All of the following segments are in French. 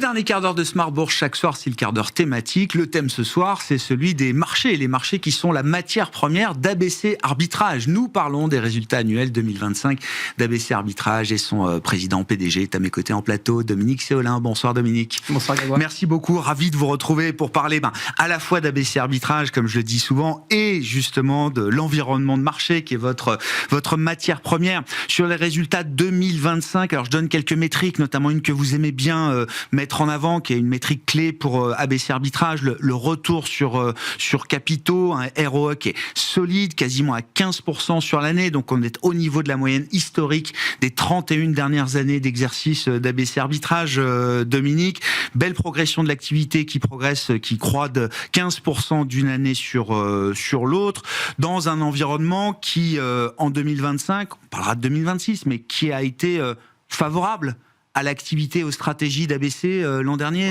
dernier quart d'heure de Smart Bourse chaque soir, c'est le quart d'heure thématique. Le thème ce soir, c'est celui des marchés. Les marchés qui sont la matière première d'ABC Arbitrage. Nous parlons des résultats annuels 2025 d'ABC Arbitrage et son président PDG est à mes côtés en plateau, Dominique Séolin. Bonsoir Dominique. Bonsoir Grégoire. Merci beaucoup, ravi de vous retrouver pour parler à la fois d'ABC Arbitrage, comme je le dis souvent, et justement de l'environnement de marché qui est votre matière première. Sur les résultats 2025, alors je donne quelques métriques, notamment une que vous aimez bien mettre en avant, qui est une métrique clé pour ABC Arbitrage, le retour sur capitaux, un ROE qui est solide, quasiment à 15% sur l'année, donc on est au niveau de la moyenne historique des 31 dernières années d'exercice d'ABC Arbitrage. Dominique, belle progression de l'activité qui progresse, qui croît de 15% d'une année sur l'autre, dans un environnement qui, en 2025, on parlera de 2026, mais qui a été favorable à l'activité, aux stratégies d'ABC l'an dernier,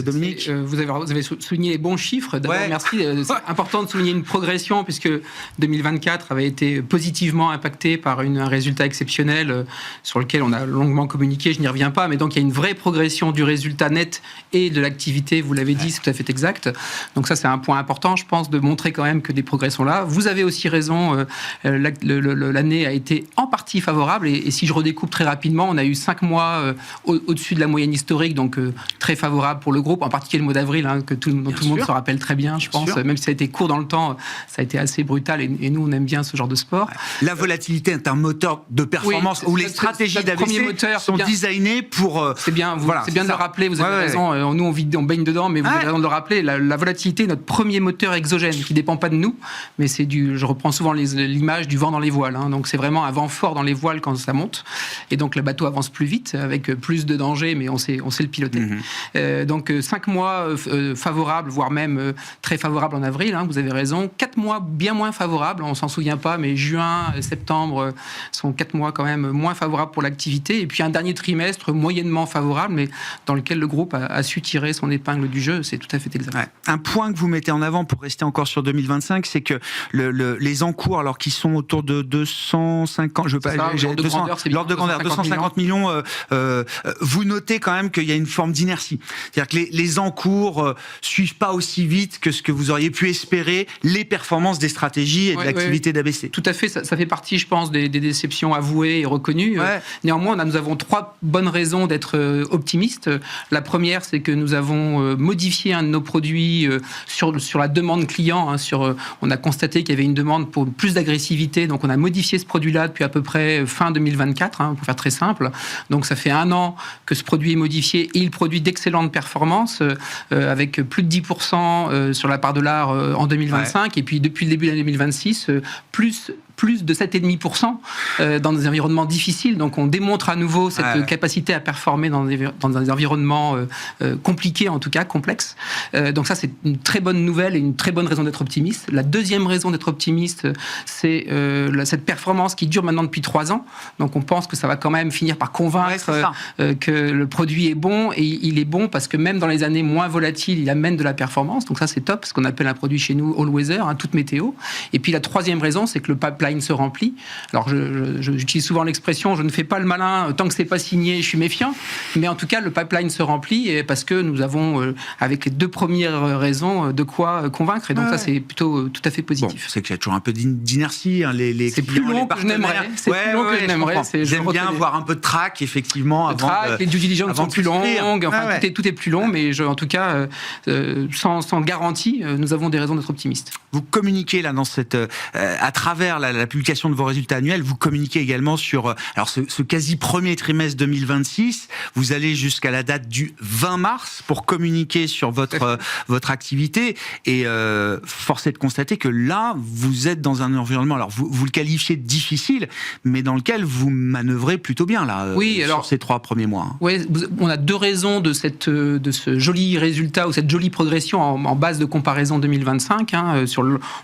Dominique. Vous avez souligné les bons chiffres. D'abord, merci. C'est important de souligner une progression puisque 2024 avait été positivement impacté par un résultat exceptionnel sur lequel on a longuement communiqué. Je n'y reviens pas, mais donc il y a une vraie progression du résultat net et de l'activité. Vous l'avez dit, c'est tout à fait exact. Donc ça, c'est un point important, je pense, de montrer quand même que des progrès sont là. Vous avez aussi raison. L'année a été en partie favorable et si je redécoupe très rapidement, on a eu 5 mois au-dessus de la moyenne historique, donc très favorable pour le groupe, en particulier le mois d'avril, que tout le monde se rappelle très bien, je pense. Même si ça a été court dans le temps, ça a été assez brutal et nous, on aime bien ce genre de sport. La volatilité est un moteur de performance où les stratégies d'ABC sont designées pour... C'est bien, c'est bien de le rappeler, vous avez raison. Nous, on baigne dedans, mais vous avez raison de le rappeler. La volatilité est notre premier moteur exogène qui ne dépend pas de nous, mais c'est je reprends souvent l'image du vent dans les voiles. Donc c'est vraiment un vent fort dans les voiles quand ça monte. Et donc le bateau avance plus vite, avec plus de danger, mais on sait le piloter. Donc 5 mois favorables, voire même très favorables en avril, vous avez raison. 4 mois bien moins favorables, on s'en souvient pas, mais juin, septembre sont 4 mois quand même moins favorables pour l'activité. Et puis un dernier trimestre moyennement favorable, mais dans lequel le groupe a su tirer son épingle du jeu, c'est tout à fait exact. Un point que vous mettez en avant pour rester encore sur 2025, c'est que les encours, alors qu'ils sont autour de 250, l'ordre de grandeur, 250 millions, vous notez quand même qu'il y a une forme d'inertie. C'est-à-dire que les encours suivent pas aussi vite que ce que vous auriez pu espérer les performances des stratégies et de l'activité d'ABC. Tout à fait, ça fait partie, je pense, des déceptions avouées et reconnues. Néanmoins, nous avons 3 bonnes raisons d'être optimistes. La première, c'est que nous avons modifié un de nos produits sur la demande client. On a constaté qu'il y avait une demande pour plus d'agressivité, donc on a modifié ce produit-là depuis à peu près fin 2024, pour faire très simple. Donc ça fait 1 an que ce produit est modifié et il produit d'excellentes performances avec plus de 10% sur la part de l'art en 2025 et puis depuis le début de l'année 2026 plus de 7,5% dans des environnements difficiles. Donc on démontre à nouveau cette capacité à performer dans des environnements compliqués, en tout cas complexes. Donc ça, c'est une très bonne nouvelle et une très bonne raison d'être optimiste. La deuxième raison d'être optimiste, c'est cette performance qui dure maintenant depuis 3 ans. Donc on pense que ça va quand même finir par convaincre que le produit est bon, et il est bon parce que même dans les années moins volatiles, il amène de la performance. Donc ça, c'est top, ce qu'on appelle un produit chez nous all weather, toute météo. Et puis la troisième raison, c'est que le pipeline se remplit. Alors j'utilise souvent l'expression, je ne fais pas le malin tant que c'est pas signé, je suis méfiant, mais en tout cas le pipeline se remplit parce que nous avons avec les 2 premières raisons de quoi convaincre, et donc ça c'est plutôt tout à fait positif. C'est qu'il y a toujours un peu d'inertie, les c'est plus long que je n'aimerais. C'est plus long que je n'aimerais. J'aime bien avoir un peu de track, effectivement, avant les due diligence sont plus longues, tout est plus long, mais en tout cas sans garantie, nous avons des raisons d'être optimistes. Vous communiquez là dans cette à travers la publication de vos résultats annuels, vous communiquez également sur ce quasi premier trimestre 2026. Vous allez jusqu'à la date du 20 mars pour communiquer sur votre activité, et force est de constater que là, vous êtes dans un environnement, alors vous le qualifiez de difficile, mais dans lequel vous manœuvrez plutôt bien là, sur ces 3 premiers mois. Oui, on a 2 raisons de ce joli résultat ou cette jolie progression en base de comparaison 2025.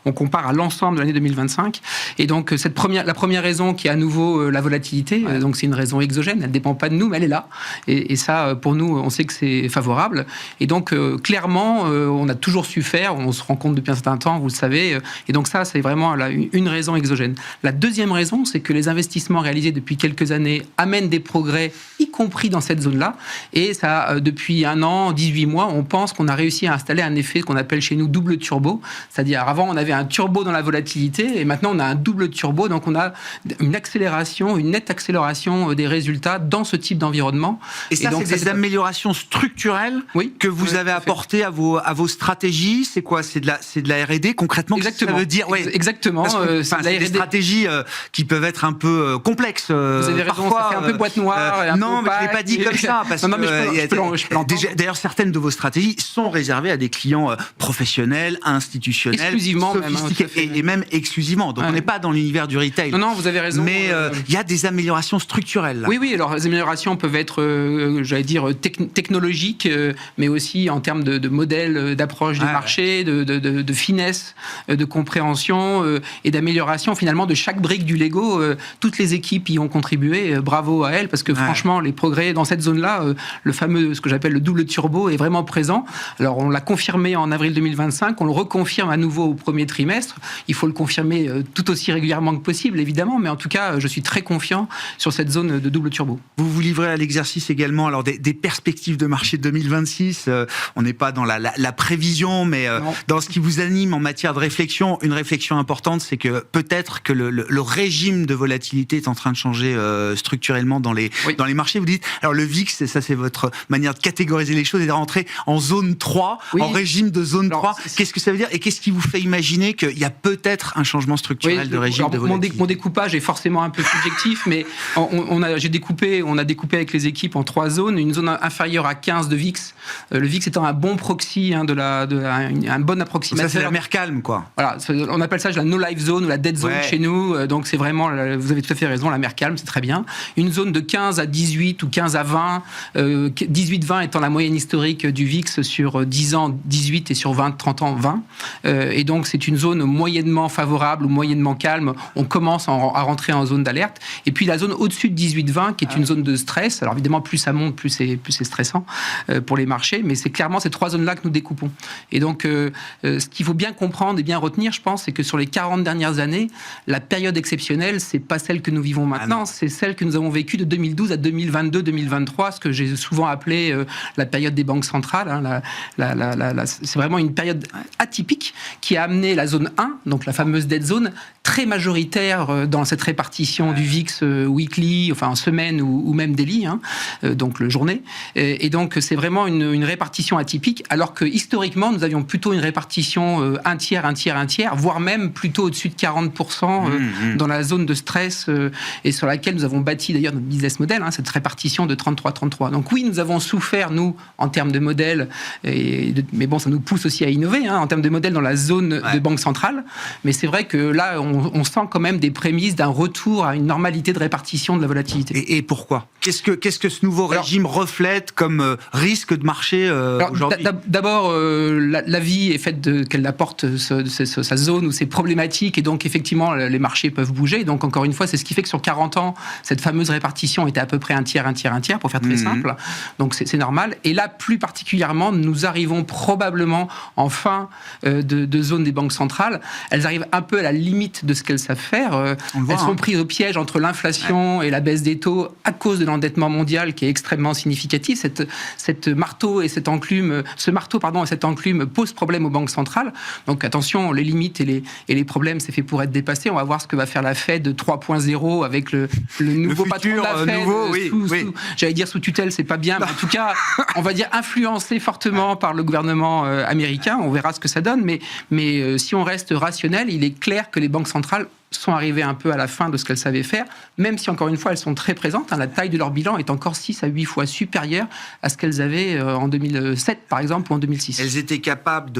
On compare à l'ensemble de l'année 2025. Et donc la première raison qui est à nouveau la volatilité, donc c'est une raison exogène, elle ne dépend pas de nous, mais elle est là. Et ça, pour nous, on sait que c'est favorable. Et donc clairement, on a toujours su faire, on se rend compte depuis un certain temps, vous le savez. Et donc ça, c'est vraiment une raison exogène. La deuxième raison, c'est que les investissements réalisés depuis quelques années amènent des progrès, y compris dans cette zone-là. Et ça, depuis 1 an, 18 mois, on pense qu'on a réussi à installer un effet qu'on appelle chez nous double turbo. C'est-à-dire, avant, on avait un turbo dans la volatilité, et maintenant, on a un double turbo. Donc, on a une nette accélération des résultats dans ce type d'environnement. Et ça, c'est des améliorations structurelles que vous avez apportées à vos stratégies. C'est quoi ? C'est de la R&D, concrètement? Exactement. Ça veut dire, exactement. C'est des stratégies qui peuvent être un peu complexes. Vous avez raison, parfois, ça fait un peu boîte noire. Non, mais je ne l'ai pas dit comme ça. Parce que d'ailleurs, certaines de vos stratégies sont réservées à des clients professionnels, institutionnels, exclusivement, sophistiqués, et même exclusivement. Donc on n'est pas dans l'univers du retail. Non, vous avez raison. Mais il y a des améliorations structurelles. Là. Oui. Alors les améliorations peuvent être, j'allais dire, technologiques, mais aussi en termes de modèles d'approche du marché, de finesse, de compréhension et d'amélioration finalement de chaque brique du Lego. Toutes les équipes y ont contribué. Bravo à elles, parce que franchement, les progrès dans cette zone-là, le fameux, ce que j'appelle le double turbo, est vraiment présent. Alors on l'a confirmé en avril 2025, on le reconfirme à nouveau au premier trimestre. Il faut le confirmer tout aussi régulièrement que possible, évidemment, mais en tout cas, je suis très confiant sur cette zone de double turbo. Vous vous livrez à l'exercice également alors des perspectives de marché 2026. On n'est pas dans la prévision, mais dans ce qui vous anime en matière de réflexion. Une réflexion importante, c'est que peut-être que le régime de volatilité est en train de changer structurellement dans les marchés. Vous dites, alors le VIX, ça c'est votre manière de catégoriser les choses, est de rentrer en zone 3, en régime de zone 3. Qu'est-ce que ça veut dire et qu'est-ce qui vous fait imaginer qu'il y a peut-être un changement structurel de régime de volatilité? Mon découpage est forcément un peu subjectif, mais on a découpé avec les équipes en 3 zones. Une zone inférieure à 15 de VIX. Le VIX étant un bon proxy, un bon approximateur. Ça, c'est la mer calme, quoi. Voilà, on appelle ça la no-life zone ou la dead zone chez nous. Donc, c'est vraiment, vous avez tout à fait raison, la mer calme, c'est très bien. Une zone de 15 à 18 ou 15 à 20, 18-20 étant la moyenne historique du VIX sur 10 ans, 18 et sur 30 ans, 20. Et donc, c'est une zone moyennement favorable ou moyennement calme. On commence à rentrer en zone d'alerte. Et puis, la zone au-dessus de 18-20, qui est une zone de stress. Alors, évidemment, plus ça monte, plus c'est stressant pour les marchés. Mais c'est clairement ces 3 zones-là que nous découpons. Et donc, ce qu'il faut bien comprendre et bien retenir, je pense, c'est que sur les 40 dernières années, la période exceptionnelle, c'est pas celle que nous vivons maintenant, c'est celle que nous avons vécue de 2012 à 2022-2023, ce que j'ai souvent appelé la période des banques centrales. Hein, c'est vraiment une période atypique qui a amené la zone 1, donc la fameuse dead zone, très majoritaire dans cette répartition du VIX weekly, enfin en semaine ou même daily, donc le journée. Et donc c'est vraiment une répartition atypique, alors que historiquement nous avions plutôt une répartition un tiers, voire même plutôt au-dessus de 40% dans la zone de stress et sur laquelle nous avons bâti d'ailleurs notre business model, cette répartition de 33-33. Donc oui, nous avons souffert, nous, en termes de modèle, mais bon, ça nous pousse aussi à innover, en termes de modèle dans la zone de banque centrale, mais c'est vrai que là, on sent quand même des prémices d'un retour à une normalité de répartition de la volatilité. Et pourquoi ? Qu'est-ce que ce nouveau régime reflète comme risque de marché aujourd'hui ? D'abord, la vie est faite qu'elle apporte sa zone ou ses problématiques, et donc effectivement les marchés peuvent bouger. Donc encore une fois, c'est ce qui fait que sur 40 ans, cette fameuse répartition était à peu près un tiers, pour faire très simple. Donc c'est normal. Et là, plus particulièrement, nous arrivons probablement en fin de zone des banques centrales. Elles arrivent un peu à la limite de ce qu'elles savent faire. Elles sont prises au piège entre l'inflation et la baisse des taux à cause de l'endettement mondial qui est extrêmement significatif. Ce marteau et cette enclume posent problème aux banques centrales. Donc attention, les limites et les problèmes, c'est fait pour être dépassé. On va voir ce que va faire la Fed 3.0 avec le nouveau patron de la Fed. J'allais dire sous tutelle, c'est pas bien, mais en tout cas, on va dire influencé fortement par le gouvernement américain. On verra ce que ça donne, mais si on reste rationnel, il est clair que les banques centrales sont arrivées un peu à la fin de ce qu'elles savaient faire, même si encore une fois elles sont très présentes. La taille de leur bilan est encore 6 à 8 fois supérieure à ce qu'elles avaient en 2007 par exemple ou en 2006. Elles étaient capables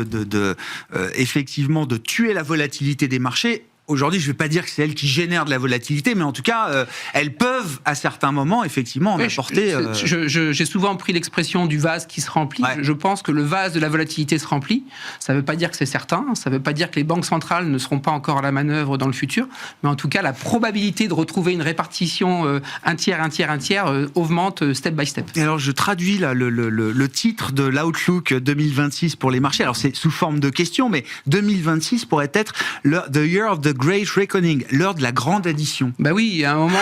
effectivement de tuer la volatilité des marchés aujourd'hui, je ne vais pas dire que c'est elles qui génèrent de la volatilité, mais en tout cas, elles peuvent, à certains moments, effectivement, en apporter... J'ai souvent pris l'expression du vase qui se remplit. Ouais. Je pense que le vase de la volatilité se remplit. Ça ne veut pas dire que c'est certain, ça ne veut pas dire que les banques centrales ne seront pas encore à la manœuvre dans le futur, mais en tout cas, la probabilité de retrouver une répartition un tiers augmente step by step. Et alors, je traduis là le titre de l'Outlook 2026 pour les marchés. Alors, c'est sous forme de question, mais 2026 pourrait être the year of the Great Reckoning, l'heure de la grande addition. Bah oui, à un moment,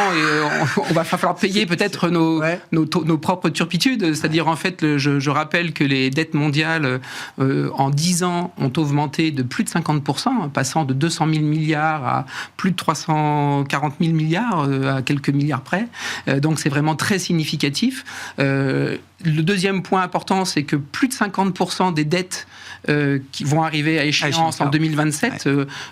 on va falloir payer peut-être nos propres turpitudes. C'est-à-dire, en fait, je rappelle que les dettes mondiales, en 10 ans, ont augmenté de plus de 50%, passant de 200 000 milliards à plus de 340 000 milliards, à quelques milliards près. Donc, c'est vraiment très significatif. Le deuxième point important, c'est que plus de 50% des dettes qui vont arriver à échéance en 2027.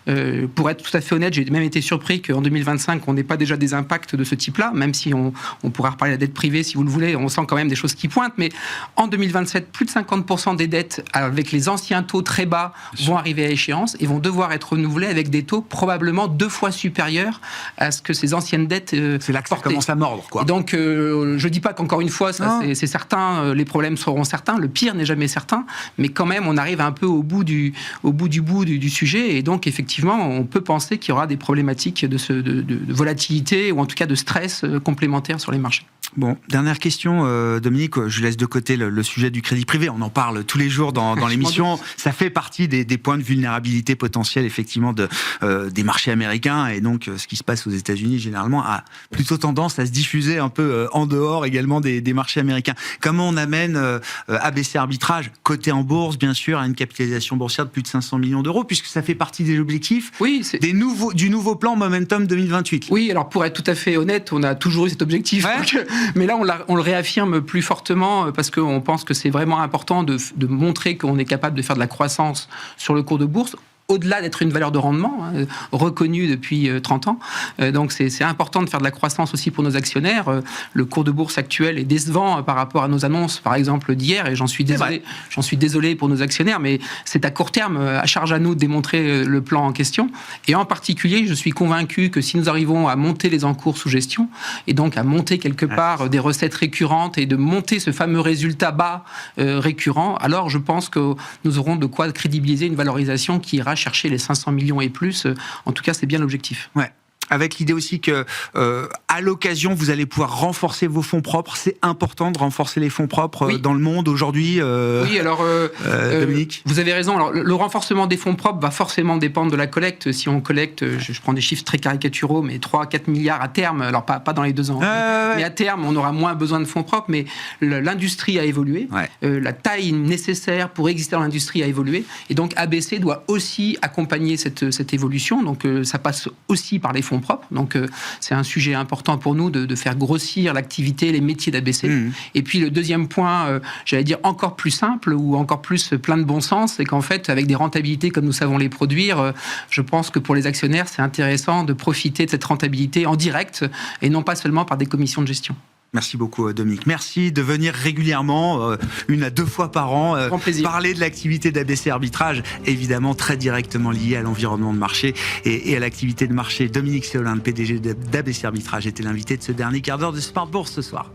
Ouais. Pour être tout à fait honnête, j'ai même été surpris qu'en 2025, on n'ait pas déjà des impacts de ce type-là, même si on pourra reparler de la dette privée si vous le voulez, on sent quand même des choses qui pointent, mais en 2027, plus de 50% des dettes avec les anciens taux très bas vont arriver à échéance et vont devoir être renouvelées avec des taux probablement 2 fois supérieurs à ce que ces anciennes dettes c'est là que ça commence à mordre, quoi. Et donc, je dis pas qu'encore une fois, ça, c'est certain, les problèmes seront certains, le pire n'est jamais certain, mais quand même, on arrive un peu au bout du sujet, et donc effectivement, on peut penser qu'il y aura des problématiques de volatilité, ou en tout cas de stress complémentaire sur les marchés. Bon, dernière question, Dominique, je laisse de côté le sujet du crédit privé, on en parle tous les jours dans l'émission, ça fait partie des points de vulnérabilité potentielle effectivement des marchés américains, et donc ce qui se passe aux États-Unis généralement a plutôt tendance à se diffuser un peu en dehors également des marchés américains. Comment on amène ABC Arbitrage, coté en bourse bien sûr, à une capitalisation boursière de plus de 500 millions d'euros, puisque ça fait partie des objectifs du nouveau plan Momentum 2028. Oui, alors pour être tout à fait honnête, on a toujours eu cet objectif, ouais. Mais là on le réaffirme plus fortement parce qu'on pense que c'est vraiment important de montrer qu'on est capable de faire de la croissance sur le cours de bourse, au-delà d'être une valeur de rendement reconnue depuis 30 ans. Donc c'est important de faire de la croissance aussi pour nos actionnaires. Le cours de bourse actuel est décevant par rapport à nos annonces, par exemple d'hier, et j'en suis désolé pour nos actionnaires, mais c'est à court terme, à charge à nous de démontrer le plan en question. Et en particulier, je suis convaincu que si nous arrivons à monter les encours sous gestion, et donc à monter quelque part des recettes récurrentes, et de monter ce fameux résultat bas récurrent, alors je pense que nous aurons de quoi crédibiliser une valorisation qui ira chercher les 500 millions et plus. En tout cas, c'est bien l'objectif. Ouais. Avec l'idée aussi que, à l'occasion, vous allez pouvoir renforcer vos fonds propres. C'est important de renforcer les fonds propres dans le monde aujourd'hui. Oui, alors, Dominique, vous avez raison. Alors, le renforcement des fonds propres va forcément dépendre de la collecte. Si on collecte, je prends des chiffres très caricaturaux, mais 3-4 milliards à terme, alors pas dans les 2 ans, mais à terme, on aura moins besoin de fonds propres, mais l'industrie a évolué. Ouais. La taille nécessaire pour exister dans l'industrie a évolué. Et donc, ABC doit aussi accompagner cette évolution. Donc, ça passe aussi par les fonds propres. Donc, c'est un sujet important pour nous de faire grossir l'activité, les métiers d'ABC. Et puis, le deuxième point, j'allais dire encore plus simple ou encore plus plein de bon sens, c'est qu'en fait, avec des rentabilités comme nous savons les produire, je pense que pour les actionnaires, c'est intéressant de profiter de cette rentabilité en direct et non pas seulement par des commissions de gestion. Merci beaucoup, Dominique. Merci de venir régulièrement, 1 à 2 fois par an, parler de l'activité d'ABC Arbitrage, évidemment très directement liée à l'environnement de marché et à l'activité de marché. Dominique Séolin, le PDG d'ABC Arbitrage, était l'invité de ce dernier quart d'heure de Smart Bourse ce soir.